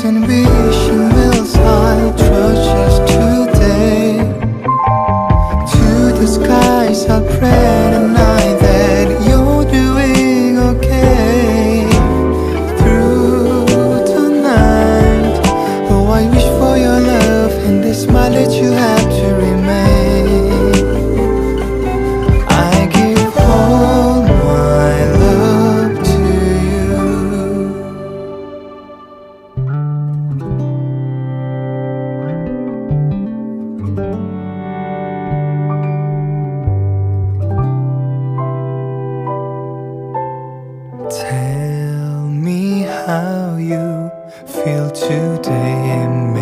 tears and wishing wells I trust just today. To the skies I'll pray tonight that you're doing okay. Through the night, oh I wish for your love and the smile that you have to remain. I give all my love to you. Tell me how you feel today and